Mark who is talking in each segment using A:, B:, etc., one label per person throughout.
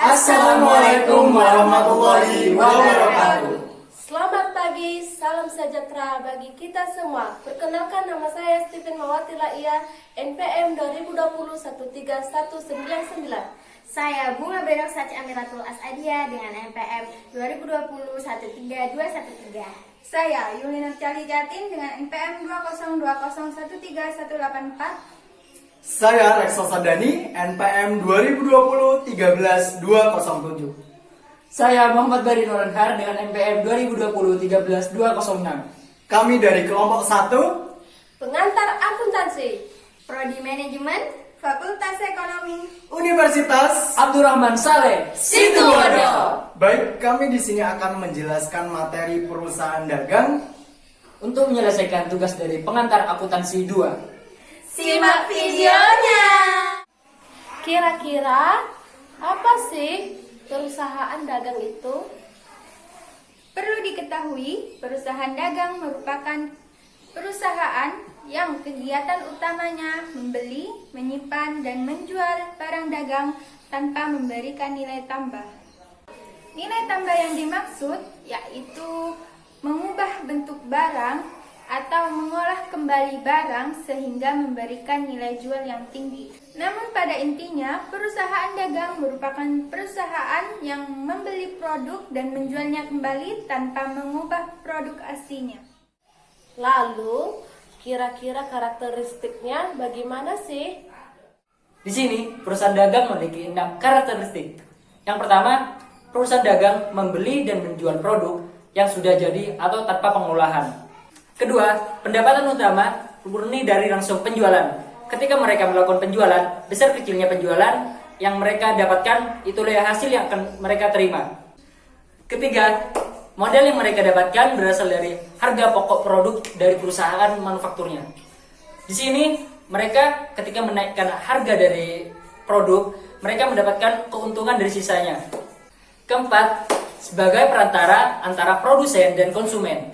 A: Assalamualaikum warahmatullahi wabarakatuh.
B: Selamat pagi, salam sejahtera bagi kita semua. Perkenalkan, nama saya Stephen Mawati Laia, NPM 2020-13199.
C: Saya Bunga Benok Saci Amiratul Asadia dengan NPM 2020-13213.
D: Saya Yulina Cali Jatin dengan NPM 2020131884.
A: Saya Rekso Sadani, NPM 2020-13207.
E: Saya Muhammad Bari Noranhar dengan NPM 2020-13206.
A: Kami dari kelompok 1
B: Pengantar akuntansi,
C: Prodi Manajemen,
D: Fakultas Ekonomi,
A: Universitas.
E: Abdurrahman Saleh
B: Situbondo.
A: Baik, kami di sini akan menjelaskan materi perusahaan dagang.
E: untuk menyelesaikan tugas dari pengantar akuntansi 2.
C: simak videonya.
B: Kira-kira apa sih perusahaan dagang itu?
D: perlu diketahui perusahaan dagang merupakan perusahaan yang kegiatan utamanya membeli, menyimpan, dan menjual barang dagang tanpa memberikan nilai tambah. Nilai tambah yang dimaksud yaitu mengubah bentuk barang atau mengolah kembali barang sehingga memberikan nilai jual yang tinggi. Namun pada intinya, perusahaan dagang merupakan perusahaan yang membeli produk dan menjualnya kembali tanpa mengubah produk aslinya.
B: Lalu, kira-kira karakteristiknya bagaimana sih?
E: Di sini, perusahaan dagang memiliki 6 karakteristik. Yang pertama, perusahaan dagang membeli dan menjual produk yang sudah jadi atau tanpa pengolahan. Kedua, pendapatan utama murni dari langsung penjualan. Ketika mereka melakukan penjualan, besar kecilnya penjualan yang mereka dapatkan itulah hasil yang akan mereka terima. Ketiga, modal yang mereka dapatkan berasal dari harga pokok produk dari perusahaan manufakturnya. Di sini, mereka ketika menaikkan harga dari produk, mereka mendapatkan keuntungan dari sisanya. Keempat, sebagai perantara antara produsen dan konsumen.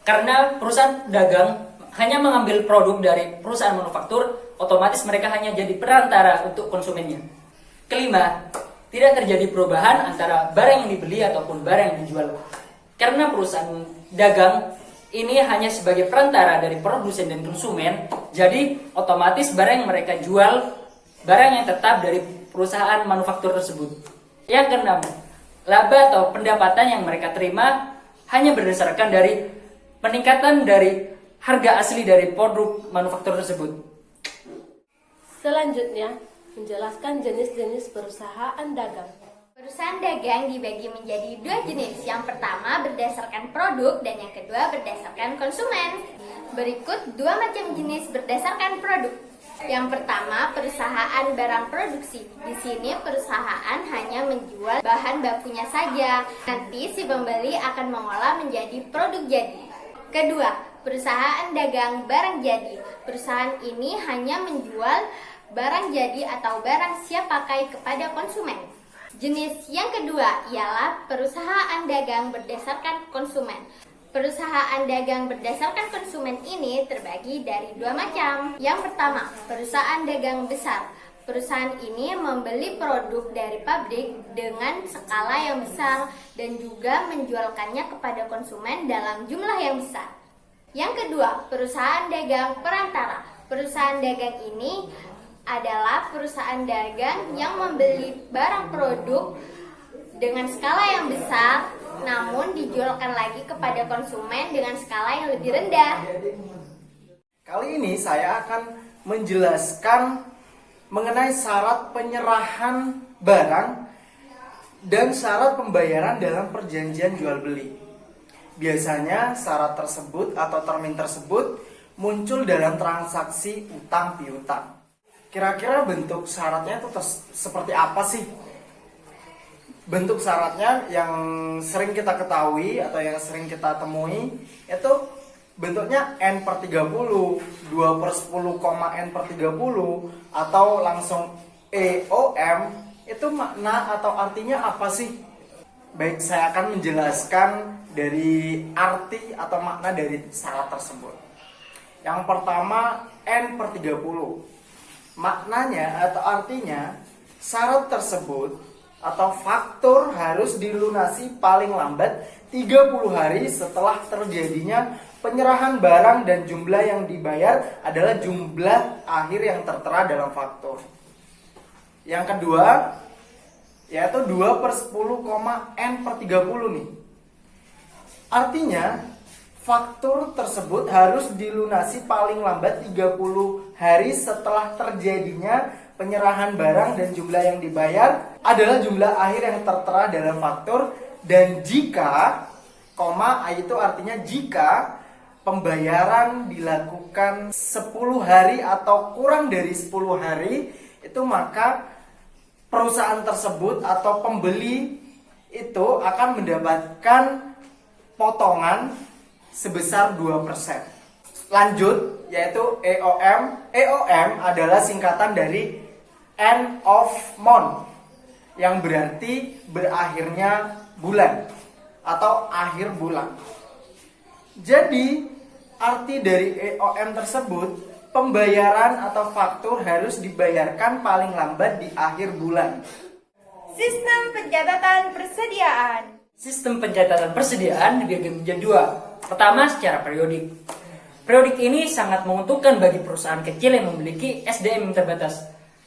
E: Karena perusahaan dagang hanya mengambil produk dari perusahaan manufaktur, otomatis mereka hanya jadi perantara untuk konsumennya. Kelima, tidak terjadi perubahan antara barang yang dibeli ataupun barang yang dijual. Karena perusahaan dagang ini hanya sebagai perantara dari produsen dan konsumen, jadi otomatis barang yang mereka jual, barang yang tetap dari perusahaan manufaktur tersebut. Yang keenam, laba atau pendapatan yang mereka terima hanya berdasarkan dari peningkatan dari harga asli dari produk manufaktur tersebut.
B: Selanjutnya, menjelaskan jenis-jenis perusahaan dagang.
C: Perusahaan dagang dibagi menjadi 2 jenis. Yang pertama berdasarkan produk dan yang kedua berdasarkan konsumen. Berikut 2 macam jenis berdasarkan produk. Yang pertama, perusahaan barang produksi. Di sini perusahaan hanya menjual bahan bakunya saja. Nanti si pembeli akan mengolah menjadi produk jadi. Kedua, perusahaan dagang barang jadi. Perusahaan ini hanya menjual barang jadi atau barang siap pakai kepada konsumen. Jenis yang kedua ialah perusahaan dagang berdasarkan konsumen. Perusahaan dagang berdasarkan konsumen ini terbagi dari 2 macam. Yang pertama, perusahaan dagang besar. Perusahaan ini membeli produk dari pabrik dengan skala yang besar dan juga menjualkannya kepada konsumen dalam jumlah yang besar. Yang kedua, perusahaan dagang perantara. Perusahaan dagang ini adalah perusahaan dagang yang membeli barang produk dengan skala yang besar, namun dijualkan lagi kepada konsumen dengan skala yang lebih rendah.
A: Kali ini saya akan menjelaskan mengenai syarat penyerahan barang dan syarat pembayaran dalam perjanjian jual beli. Biasanya syarat tersebut atau termin tersebut muncul dalam transaksi utang piutang. Kira-kira bentuk syaratnya itu seperti apa sih? Bentuk syaratnya yang sering kita ketahui atau yang sering kita temui itu bentuknya N/30, 2/10, N/30 atau langsung EOM. Itu makna atau artinya apa sih? Baik, saya akan menjelaskan dari arti atau makna dari syarat tersebut. Yang pertama, N/30. Maknanya atau artinya syarat tersebut atau faktur harus dilunasi paling lambat 30 hari setelah terjadinya penyerahan barang dan jumlah yang dibayar adalah jumlah akhir yang tertera dalam faktur. Yang kedua, yaitu 2/10,N/30 nih. Artinya, faktur tersebut harus dilunasi paling lambat 30 hari setelah terjadinya penyerahan barang dan jumlah yang dibayar adalah jumlah akhir yang tertera dalam faktur. Dan jika, itu artinya jika pembayaran dilakukan 10 hari atau kurang dari 10 hari, itu maka perusahaan tersebut atau pembeli itu akan mendapatkan potongan sebesar 2%. Lanjut, yaitu EOM. EOM adalah singkatan dari end of month, yang berarti berakhirnya bulan atau akhir bulan. Jadi, arti dari EOM tersebut, pembayaran atau faktur harus dibayarkan paling lambat di akhir bulan.
D: Sistem pencatatan persediaan.
E: Sistem pencatatan persediaan dibagi menjadi dua. Pertama, secara periodik. Periodik ini sangat menguntungkan bagi perusahaan kecil yang memiliki SDM yang terbatas.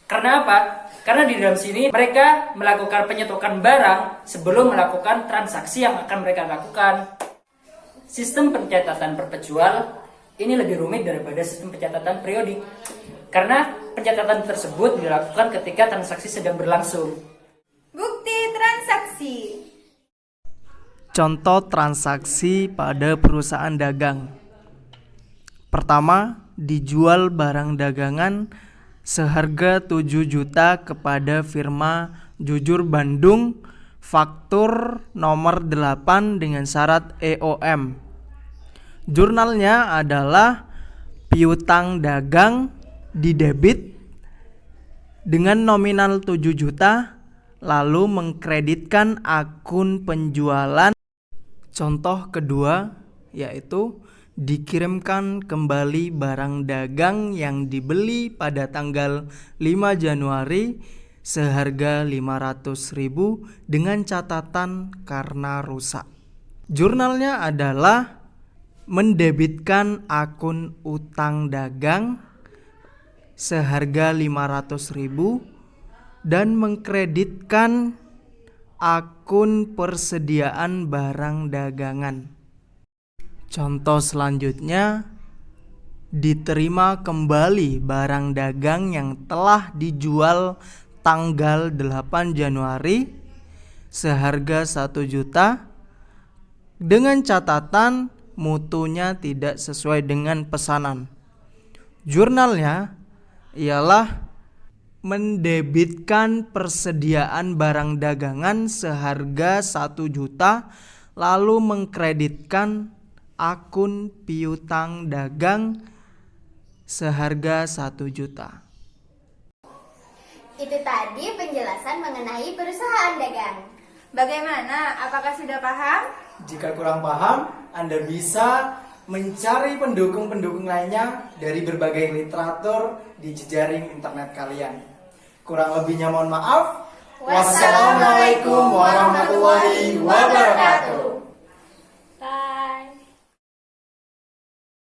E: Karena apa? Karena di dalam sini mereka melakukan penyetokan barang sebelum melakukan transaksi yang akan mereka lakukan. Sistem pencatatan perpetual ini lebih rumit daripada sistem pencatatan periodik. Karena pencatatan tersebut dilakukan ketika transaksi sedang berlangsung.
D: Bukti transaksi.
A: Contoh transaksi pada perusahaan dagang. Pertama, dijual barang dagangan seharga 7 juta kepada firma Jujur Bandung, faktur nomor 8 dengan syarat EOM. Jurnalnya adalah piutang dagang didebit dengan nominal 7 juta, lalu mengkreditkan akun penjualan. Contoh kedua yaitu dikirimkan kembali barang dagang yang dibeli pada tanggal 5 Januari seharga 500.000 dengan catatan karena rusak. Jurnalnya adalah mendebitkan akun utang dagang seharga 500.000 dan mengkreditkan akun persediaan barang dagangan. Contoh selanjutnya, diterima kembali barang dagang yang telah dijual tanggal 8 Januari seharga 1 juta dengan catatan mutunya tidak sesuai dengan pesanan. Jurnalnya ialah mendebitkan persediaan barang dagangan seharga 1 juta lalu mengkreditkan akun piutang dagang seharga 1 juta.
C: Itu tadi penjelasan mengenai perusahaan dagang.
D: Bagaimana? Apakah sudah paham?
A: Jika kurang paham, Anda bisa mencari pendukung-pendukung lainnya dari berbagai literatur di jejaring internet kalian. Kurang lebihnya mohon maaf. Wassalamualaikum warahmatullahi wabarakatuh.